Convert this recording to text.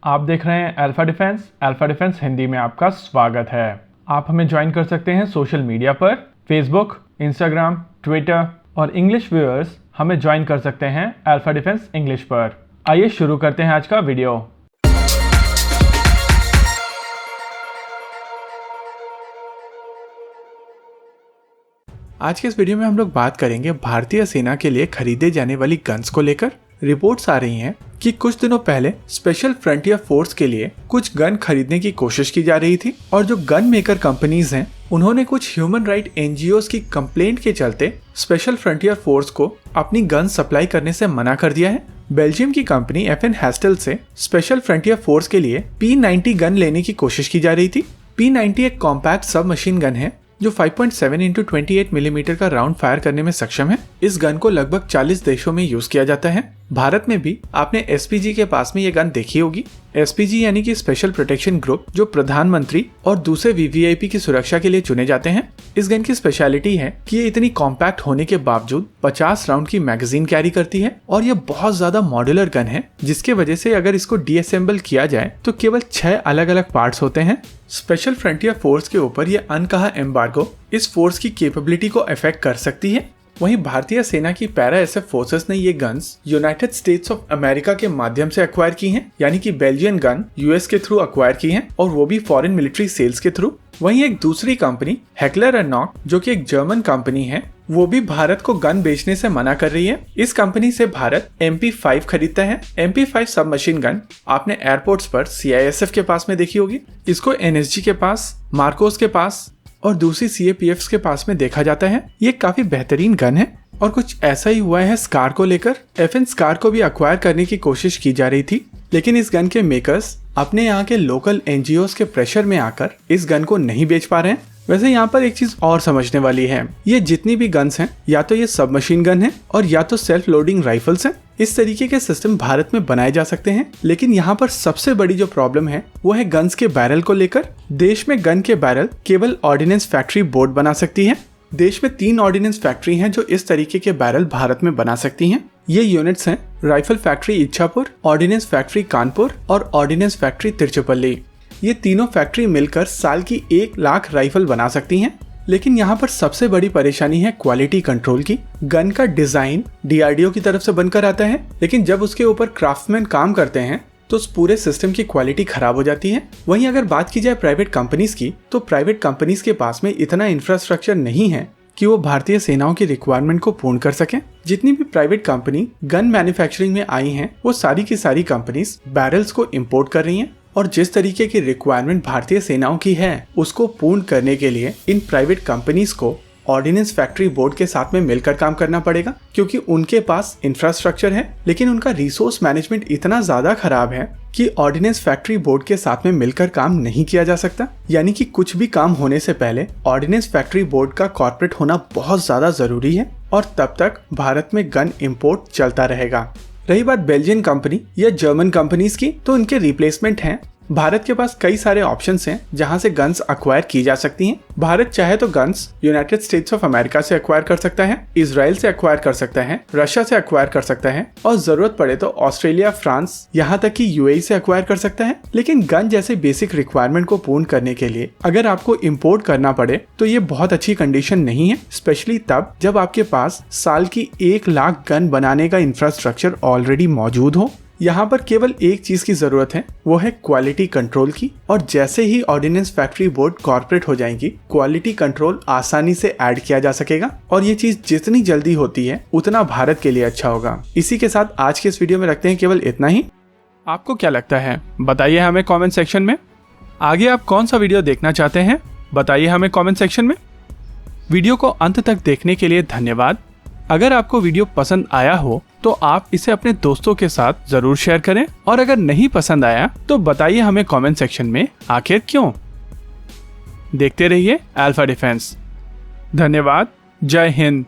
आप देख रहे हैं अल्फा डिफेंस हिंदी में आपका स्वागत है। आप हमें ज्वाइन कर सकते हैं सोशल मीडिया पर, फेसबुक, इंस्टाग्राम, ट्विटर और इंग्लिश व्यूअर्स हमें ज्वाइन कर सकते हैं अल्फा डिफेंस इंग्लिश पर। आइए शुरू करते हैं आज का वीडियो। आज के इस वीडियो में हम लोग बात करेंगे भारतीय सेना के लिए खरीदे जाने वाली गन्स को लेकर। रिपोर्ट्स आ रही हैं कि कुछ दिनों पहले स्पेशल फ्रंटियर फोर्स के लिए कुछ गन खरीदने की कोशिश की जा रही थी और जो गन मेकर कंपनीज हैं उन्होंने कुछ ह्यूमन राइट एनजीओज की कंप्लेंट के चलते स्पेशल फ्रंटियर फोर्स को अपनी गन सप्लाई करने से मना कर दिया है। बेल्जियम की कंपनी FN हेस्टेल से स्पेशल फ्रंटियर फोर्स के लिए P90 गन लेने की कोशिश की जा रही थी। P90 एक कॉम्पैक्ट सब मशीन गन है जो 5.7 × 28 मिलीमीटर का राउंड फायर करने में सक्षम है। इस गन को लगभग 40 देशों में यूज किया जाता है। भारत में भी आपने SPG के पास में ये गन देखी होगी। SPG यानी कि स्पेशल प्रोटेक्शन ग्रुप, जो प्रधानमंत्री और दूसरे VVIP की सुरक्षा के लिए चुने जाते हैं। इस गन की स्पेशलिटी है कि ये इतनी कॉम्पैक्ट होने के बावजूद 50 राउंड की मैगजीन कैरी करती है और ये बहुत ज्यादा मॉड्यूलर गन है, जिसके वजह से अगर इसको डीअसेंबल किया जाए तो केवल 6 अलग अलग पार्ट्स होते हैं। स्पेशल फ्रंटियर फोर्स के ऊपर ये अनकहा एम्बार्गो इस फोर्स की कैपेबिलिटी को अफेक्ट कर सकती है। वहीं भारतीय सेना की पैरा SF फोर्सेस ने ये guns United states of America के माध्यम से एक्वायर की हैं, यानी कि बेल्जियन गन US के थ्रू एक्वायर की हैं और वो भी फॉरेन मिलिट्री सेल्स के थ्रू। वहीं एक दूसरी कंपनी हेकलर एंड नॉक, जो कि एक जर्मन कंपनी है, वो भी भारत को गन बेचने से मना कर रही है। इस कंपनी से भारत MP5 खरीदता है। MP5 सब मशीन गन आपने एयरपोर्ट्स पर CISF के पास में देखी होगी। इसको NSG के पास, मार्कोस के पास और दूसरी CAPFs के पास में देखा जाता है। ये काफी बेहतरीन गन है और कुछ ऐसा ही हुआ है स्कार को लेकर। FN स्कार को भी एक्वायर करने की कोशिश की जा रही थी, लेकिन इस गन के मेकर्स अपने यहाँ के लोकल NGOs के प्रेशर में आकर इस गन को नहीं बेच पा रहे हैं। वैसे यहाँ पर एक चीज और समझने वाली है, ये जितनी भी गन्स हैं या तो ये सब मशीन गन है और या तो सेल्फ लोडिंग राइफल्स हैं। इस तरीके के सिस्टम भारत में बनाए जा सकते हैं, लेकिन यहाँ पर सबसे बड़ी जो प्रॉब्लम है वो है गन्स के बैरल को लेकर। देश में गन के बैरल केवल ऑर्डिनेंस फैक्ट्री बोर्ड बना सकती है। देश में 3 ऑर्डिनेंस फैक्ट्री हैं जो इस तरीके के बैरल भारत में बना सकती हैं। ये यूनिट्स हैं rifle factory Ichhapur, ordnance factory Kanpur और ऑर्डिनेंस फैक्ट्री तिरुचिरापल्ली। ये तीनों फैक्ट्री मिलकर साल की 1 लाख राइफल बना सकती हैं। लेकिन यहाँ पर सबसे बड़ी परेशानी है क्वालिटी कंट्रोल की। गन का डिजाइन DRDO की तरफ से बनकर आता है, लेकिन जब उसके ऊपर क्राफ्टमैन काम करते हैं तो उस पूरे सिस्टम की क्वालिटी खराब हो जाती है। वहीं अगर बात की जाए प्राइवेट कंपनीज की, तो प्राइवेट कंपनीज के पास में इतना इंफ्रास्ट्रक्चर नहीं है कि वो भारतीय सेनाओं की रिक्वायरमेंट को पूर्ण कर सकें। जितनी भी प्राइवेट कंपनी गन मैन्युफैक्चरिंग में आई हैं, वो सारी की सारी कंपनीज बैरल्स को इंपोर्ट कर रही हैं और जिस तरीके की रिक्वायरमेंट भारतीय सेनाओं की है उसको पूर्ण करने के लिए इन प्राइवेट कंपनीज को ऑर्डिनेंस फैक्ट्री बोर्ड के साथ में मिलकर काम करना पड़ेगा, क्योंकि उनके पास इंफ्रास्ट्रक्चर है लेकिन उनका रिसोर्स मैनेजमेंट इतना ज्यादा खराब है कि ऑर्डिनेंस फैक्ट्री बोर्ड के साथ में मिलकर काम नहीं किया जा सकता। यानी कि कुछ भी काम होने से पहले ऑर्डिनेंस फैक्ट्री बोर्ड का कॉर्पोरेट होना बहुत ज्यादा जरूरी है और तब तक भारत में गन इम्पोर्ट चलता रहेगा। रही बात बेल्जियन कंपनी या जर्मन कंपनीज की, तो उनके रिप्लेसमेंट हैं। भारत के पास कई सारे ऑप्शंस हैं जहां से गन्स एक्वायर की जा सकती हैं। भारत चाहे तो guns United states of America से एक्वायर कर सकता है, इजराइल से एक्वायर कर सकता है, रशिया से एक्वायर कर सकता है और जरूरत पड़े तो ऑस्ट्रेलिया, फ्रांस, यहाँ तक कि UAE से एक्वायर कर सकता है। लेकिन गन जैसे बेसिक रिक्वायरमेंट को पूर्ण करने के लिए अगर आपको इम्पोर्ट करना पड़े तो ये बहुत अच्छी कंडीशन नहीं है, स्पेशली तब जब आपके पास साल की 1 लाख गन बनाने का इंफ्रास्ट्रक्चर ऑलरेडी मौजूद हो। यहाँ पर केवल एक चीज की जरूरत है, वो है क्वालिटी कंट्रोल की। और जैसे ही ऑर्डिनेंस फैक्ट्री बोर्ड कॉर्पोरेट हो जाएंगी, क्वालिटी कंट्रोल आसानी से ऐड किया जा सकेगा और ये चीज जितनी जल्दी होती है उतना भारत के लिए अच्छा होगा। इसी के साथ आज के इस वीडियो में रखते हैं केवल इतना ही। आपको क्या लगता है बताइए हमें कमेंट सेक्शन में। आगे आप कौन सा वीडियो देखना चाहते हैं बताइए हमें कमेंट सेक्शन में। वीडियो को अंत तक देखने के लिए धन्यवाद। अगर आपको वीडियो पसंद आया हो तो आप इसे अपने दोस्तों के साथ जरूर शेयर करें और अगर नहीं पसंद आया तो बताइए हमें कमेंट सेक्शन में आखिर क्यों। देखते रहिए अल्फा डिफेंस। धन्यवाद। जय हिंद।